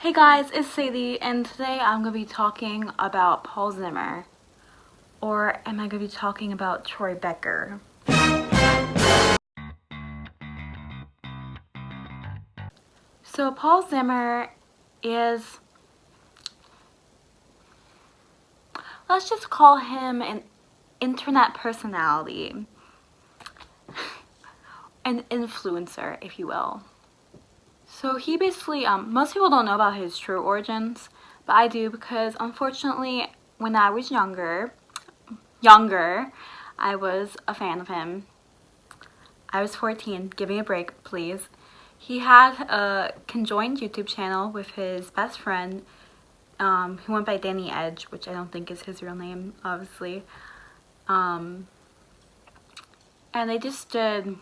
Hey guys, it's Sadie, and today I'm going to be talking about Paul Zimmer. Or am I going to be talking about Troy Becker? So Paul Zimmer is, let's just call him an internet personality. An influencer, if you will. So he basically, most people don't know about his true origins, but I do because unfortunately when I was younger, I was a fan of him. I was 14, give me a break please. He had a conjoined YouTube channel with his best friend, who went by Danny Edge, which I don't think is his real name, obviously. And they just did,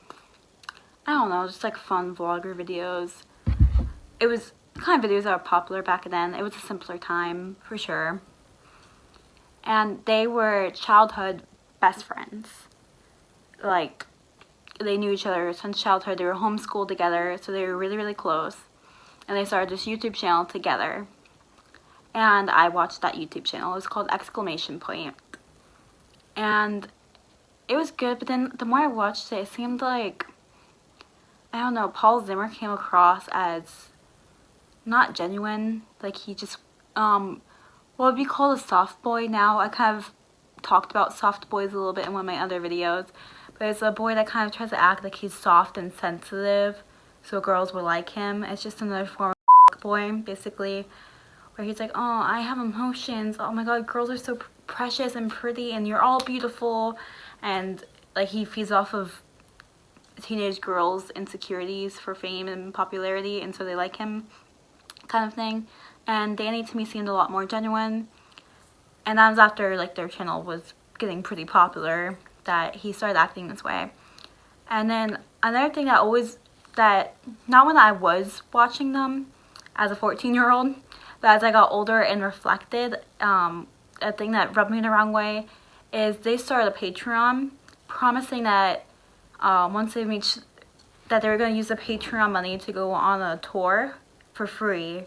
I don't know, just like fun vlogger videos. It was kind of videos that were popular back then. It was a simpler time, for sure. And they were childhood best friends. Like, they knew each other since childhood. They were homeschooled together, so they were really, really close. And they started this YouTube channel together. And I watched that YouTube channel. It was called Exclamation Point. And it was good, but then the more I watched it, it seemed like, I don't know, Paul Zimmer came across as not genuine. Like, he just, what would be called a soft boy now. I kind of talked about soft boys a little bit in one of my other videos. But it's a boy that kind of tries to act like he's soft and sensitive, so girls will like him. It's just another form of boy, basically, where he's like, oh, I have emotions. Oh my god, girls are so precious and pretty, and you're all beautiful. And like, he feeds off of teenage girls' insecurities for fame and popularity, and so they like him, kind of thing. And Danny, to me, seemed a lot more genuine. And that was after like their channel was getting pretty popular, that he started acting this way. And then another thing that not when I was watching them as a 14-year-old, but as I got older and reflected, a thing that rubbed me the wrong way is they started a Patreon promising that once they reached, that they were going to use the Patreon money to go on a tour for free.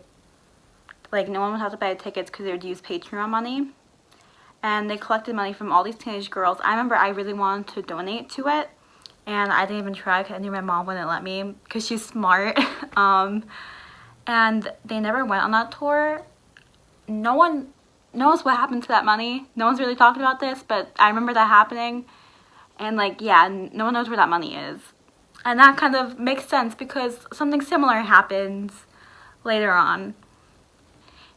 Like, no one would have to buy tickets because they would use Patreon money. And they collected money from all these teenage girls. I remember I really wanted to donate to it, and I didn't even try because I knew my mom wouldn't let me because she's smart. And they never went on that tour. No one knows what happened to that money. No one's really talking about this, but I remember that happening. And like, yeah, no one knows where that money is. And that kind of makes sense because something similar happens later on.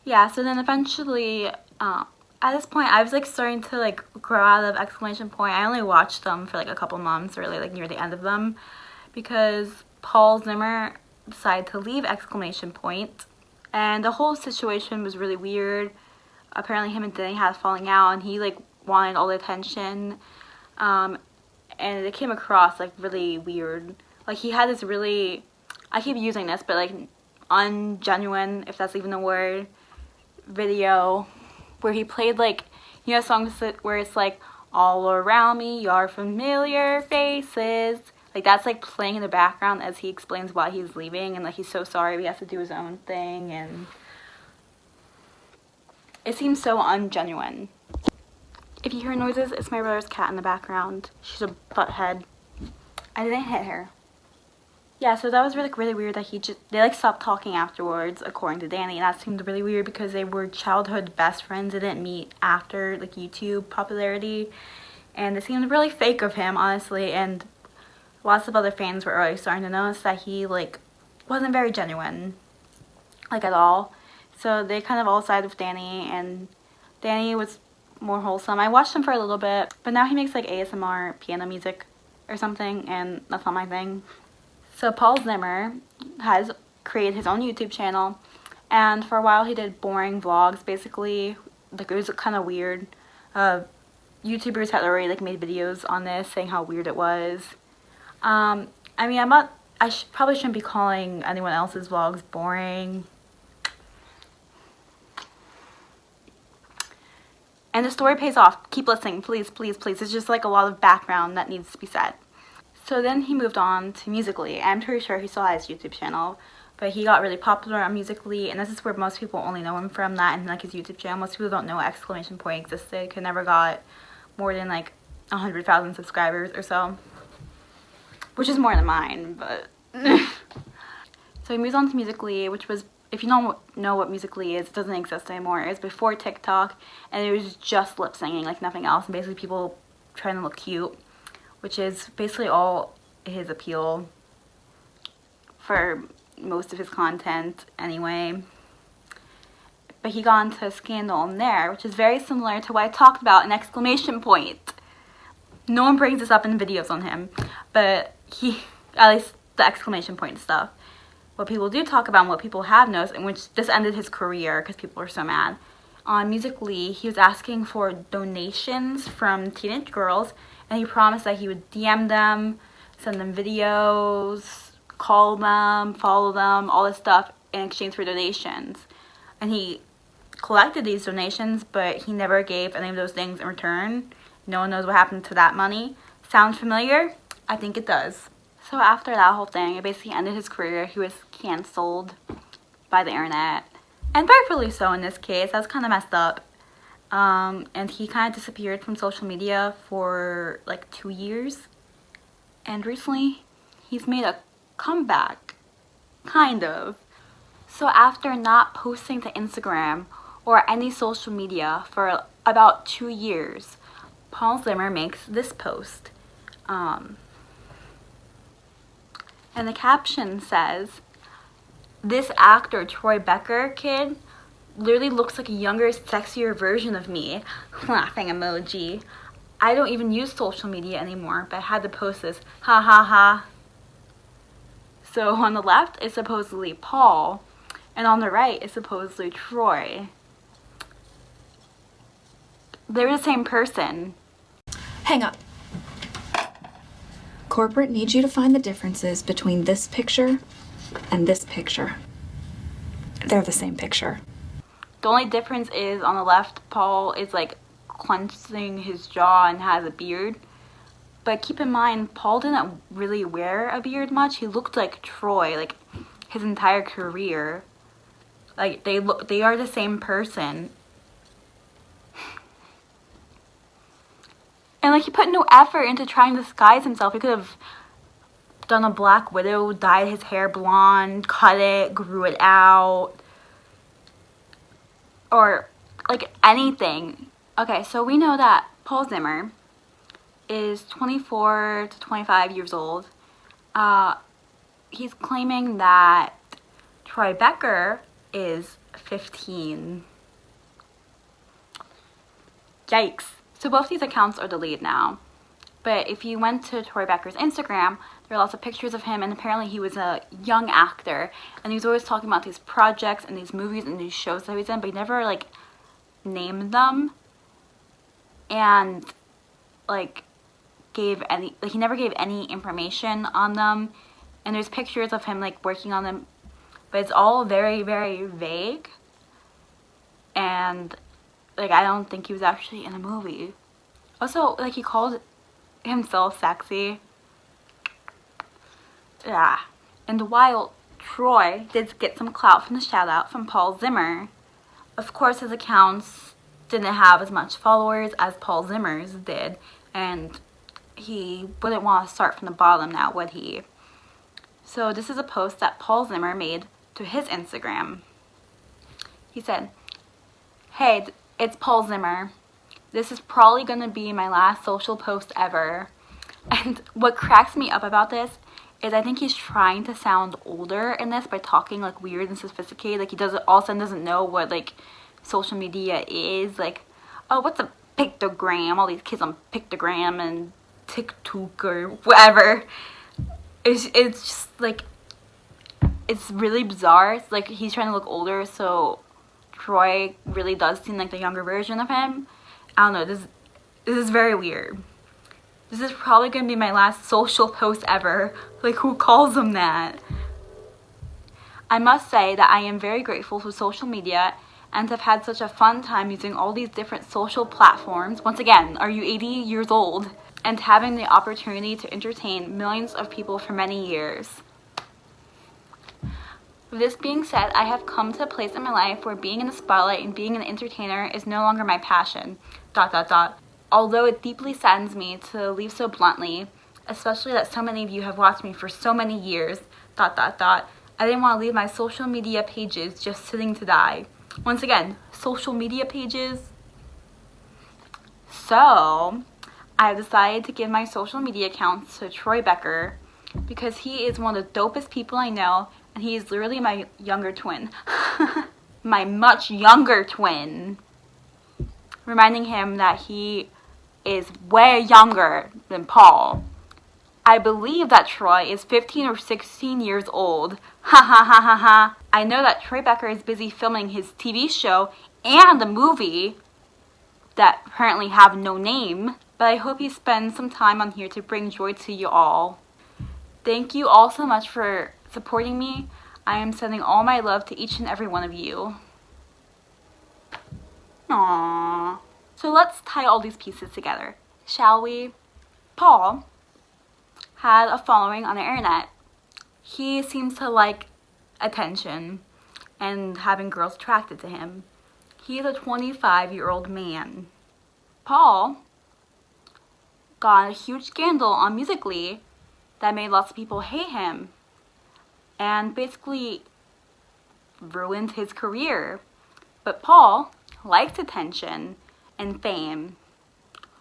Yeah, so then eventually, at this point, I was like starting to like grow out of Exclamation Point. I only watched them for like a couple months, really, like near the end of them, because Paul Zimmer decided to leave Exclamation Point, and the whole situation was really weird. Apparently, him and Danny had a falling out, and he like wanted all the attention, and it came across like really weird. Like, he had this really, I keep using this, but like ungenuine, if that's even a word, video where he played like, you know, songs where it's like, all around me your familiar faces, like that's like playing in the background as he explains why he's leaving, and like he's so sorry he has to do his own thing, and it seems so ungenuine. If you hear noises, it's my brother's cat in the background. She's a butthead. I didn't hit her. Yeah, so that was really weird that they like stopped talking afterwards, according to Danny, and that seemed really weird because they were childhood best friends. They didn't meet after like YouTube popularity, and it seemed really fake of him, honestly, and lots of other fans were already starting to notice that he like wasn't very genuine, like at all. So they kind of all sided with Danny, and Danny was more wholesome. I watched him for a little bit, but now he makes like ASMR piano music or something, and that's not my thing. So Paul Zimmer has created his own YouTube channel, and for a while he did boring vlogs, basically. Like, it was kind of weird. YouTubers had already like made videos on this saying how weird it was. I mean, probably shouldn't be calling anyone else's vlogs boring. And the story pays off. Keep listening, please, please, please. It's just like a lot of background that needs to be said. So then he moved on to Musical.ly. I'm pretty sure he still has his YouTube channel, but he got really popular on Musical.ly, and this is where most people only know him from, that and like his YouTube channel. Most people don't know Exclamation Point existed. He never got more than like 100,000 subscribers or so, which is more than mine, but so he moves on to Musical.ly, which was, if you don't know what Musical.ly is, it doesn't exist anymore. It was before TikTok, and it was just lip singing, like nothing else, and basically people trying to look cute, which is basically all his appeal for most of his content anyway. But he got into a scandal in there, which is very similar to what I talked about in Exclamation Point. No one brings this up in videos on him, but he, at least the Exclamation Point stuff, what people do talk about and what people have noticed, in which this ended his career because people were so mad. On Musical.ly, he was asking for donations from teenage girls, and he promised that he would DM them, send them videos, call them, follow them, all this stuff in exchange for donations. And he collected these donations, but he never gave any of those things in return. No one knows what happened to that money. Sounds familiar? I think it does. So after that whole thing, it basically ended his career. He was canceled by the internet. And rightfully so in this case. That was kind of messed up. And he kind of disappeared from social media for like 2 years. And recently, he's made a comeback. Kind of. So after not posting to Instagram or any social media for about 2 years, Paul Zimmer makes this post. And the caption says, "This actor, Troy Becker kid, literally looks like a younger, sexier version of me." Laughing emoji. I don't even use social media anymore, but I had to post this. Ha ha ha. So on the left is supposedly Paul, and on the right is supposedly Troy. They're the same person. Hang up. Corporate needs you to find the differences between this picture and this picture. They're the same picture. The only difference is on the left, Paul is like clenching his jaw and has a beard. But keep in mind, Paul didn't really wear a beard much. He looked like Troy, like his entire career. Like they are the same person. And like he put no effort into trying to disguise himself. He could have done a Black Widow, dyed his hair blonde, cut it, grew it out, or like anything. Okay, so we know that Paul Zimmer is 24 to 25 years old. He's claiming that Troy Becker is 15. Yikes. So both these accounts are deleted now. But if you went to Troy Becker's Instagram, there are lots of pictures of him, and apparently he was a young actor, and he was always talking about these projects and these movies and these shows that he was in, but he never like named them and like gave any, like he never gave any information on them. And there's pictures of him like working on them, but it's all very, very vague. And like I don't think he was actually in a movie. Also, like he called himself sexy. Yeah. And while Troy did get some clout from the shout out from Paul Zimmer, of course his accounts didn't have as much followers as Paul Zimmer's did, and he wouldn't want to start from the bottom now, would he? So this is a post that Paul Zimmer made to his Instagram. He said, "Hey, it's Paul Zimmer. This is probably going to be my last social post ever." And what cracks me up about this is I think he's trying to sound older in this by talking like weird and sophisticated. Like he doesn't, all of a sudden doesn't know what like social media is. Like, oh, what's a pictogram? All these kids on pictogram and TikTok or whatever. It's just like, it's really bizarre. It's like he's trying to look older, so Troy really does seem like the younger version of him. I don't know, this is very weird. This is probably going to be my last social post ever. Like, who calls him that? I must say that I am very grateful for social media and have had such a fun time using all these different social platforms. Once again, are you 80 years old? And having the opportunity to entertain millions of people for many years. With this being said, I have come to a place in my life where being in the spotlight and being an entertainer is no longer my passion. ... Although it deeply saddens me to leave so bluntly, especially that so many of you have watched me for so many years, ... I didn't want to leave my social media pages just sitting to die. Once again, social media pages. So, I have decided to give my social media accounts to Troy Becker because he is one of the dopest people I know, and he is literally my younger twin. My much younger twin. Reminding him that he is way younger than Paul. I believe that Troy is 15 or 16 years old. Ha ha ha ha ha. I know that Troy Becker is busy filming his TV show and a movie that apparently have no name, but I hope he spends some time on here to bring joy to you all. Thank you all so much for supporting me. I am sending all my love to each and every one of you. Aww. So let's tie all these pieces together, shall we? Paul had a following on the internet. He seems to like attention and having girls attracted to him. He is a 25-year-old man. Paul got a huge scandal on Musical.ly that made lots of people hate him and basically ruined his career. But Paul likes attention and fame.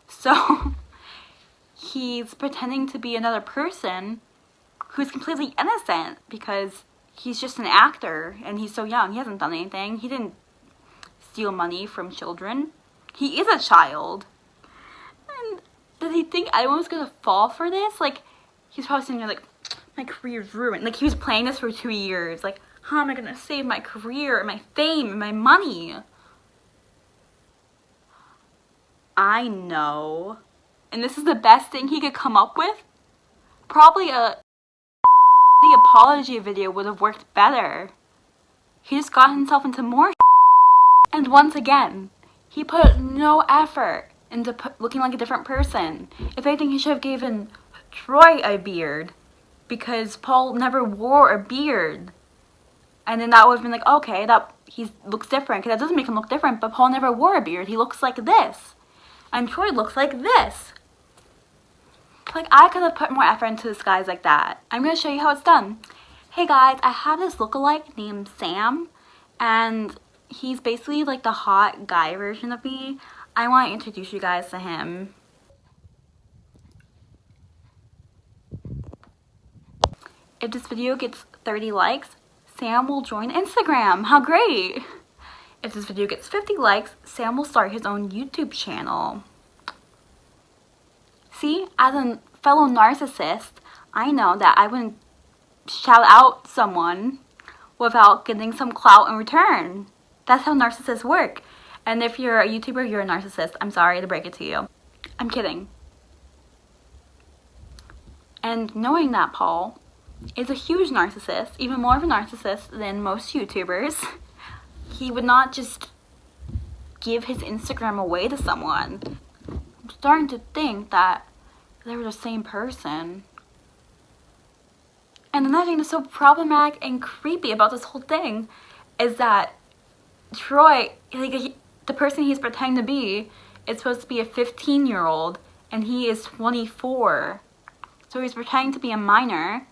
So he's pretending to be another person who's completely innocent because he's just an actor and he's so young. He hasn't done anything. He didn't steal money from children. He is a child. And does he think anyone was gonna fall for this? Like, he's probably sitting there like, my career's ruined. Like, he was playing this for 2 years. Like, how am I gonna save my career and my fame and my money? I know. And this is the best thing he could come up with? Probably the apology video would have worked better. He just got himself into more and once again, he put no effort into looking like a different person. If anything, he should have given Troy a beard because Paul never wore a beard. And then that would have been like, okay, that he looks different because that doesn't make him look different, but Paul never wore a beard. He looks like this. And Troy looks like this. Like, I could have put more effort into disguise like that. I'm going to show you how it's done. Hey guys, I have this lookalike named Sam, and he's basically like the hot guy version of me. I want to introduce you guys to him. If this video gets 30 likes, Sam will join Instagram. How great! If this video gets 50 likes, Sam will start his own YouTube channel. See, as a fellow narcissist, I know that I wouldn't shout out someone without getting some clout in return. That's how narcissists work. And if you're a YouTuber, you're a narcissist. I'm sorry to break it to you. I'm kidding. And knowing that Paul is a huge narcissist, even more of a narcissist than most YouTubers, he would not just give his Instagram away to someone. I'm starting to think that they were the same person. And another thing that's so problematic and creepy about this whole thing is that Troy, the person he's pretending to be, is supposed to be a 15-year-old, and he is 24. So he's pretending to be a minor,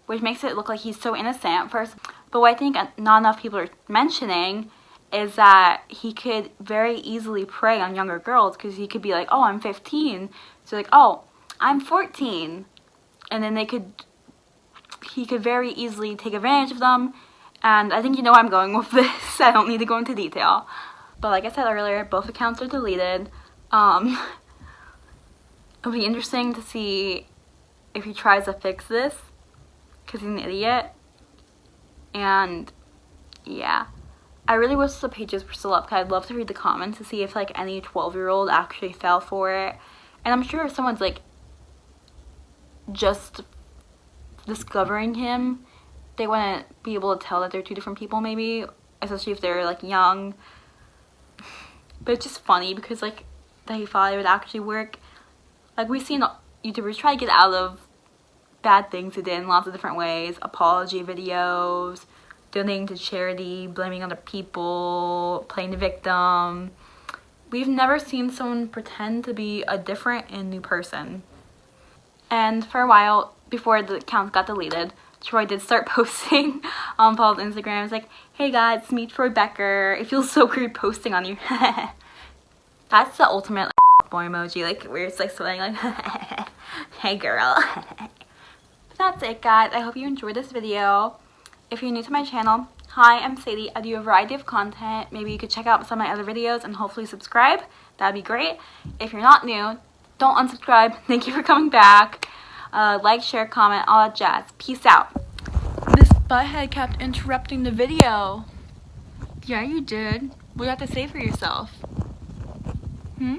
which makes it look like he's so innocent first. But what I think not enough people are mentioning is that he could very easily prey on younger girls because he could be like, oh, I'm 15. So like, oh, I'm 14. And then he could very easily take advantage of them. And I think you know where I'm going with this. I don't need to go into detail. But like I said earlier, both accounts are deleted. It'll be interesting to see if he tries to fix this because he's an idiot. And yeah, I really wish the pages were still up because I'd love to read the comments to see if like any 12-year-old actually fell for it. And I'm sure if someone's like just discovering him, they wouldn't be able to tell that they're two different people, maybe, especially if they're like young. But it's just funny because like that he thought it would actually work. Like, we've seen YouTubers try to get out of bad things they did in lots of different ways. Apology videos, donating to charity, blaming other people, playing the victim. We've never seen someone pretend to be a different and new person. And for a while, before the account got deleted, Troy did start posting on Paul's Instagram. It's like, hey guys, it's me, Troy Becker. It feels so weird posting on you. That's the ultimate like, boy emoji, like where it's like sweating like, hey girl. But that's it guys, I hope you enjoyed this video. If you're new to my channel, hi, I'm Sadie. I do a variety of content. Maybe you could check out some of my other videos and hopefully subscribe. That'd be great. If you're not new, don't unsubscribe. Thank you for coming back. Like, share, comment, all that jazz. Peace out. This butthead kept interrupting the video. Yeah, you did. What do you have to say for yourself? Hmm?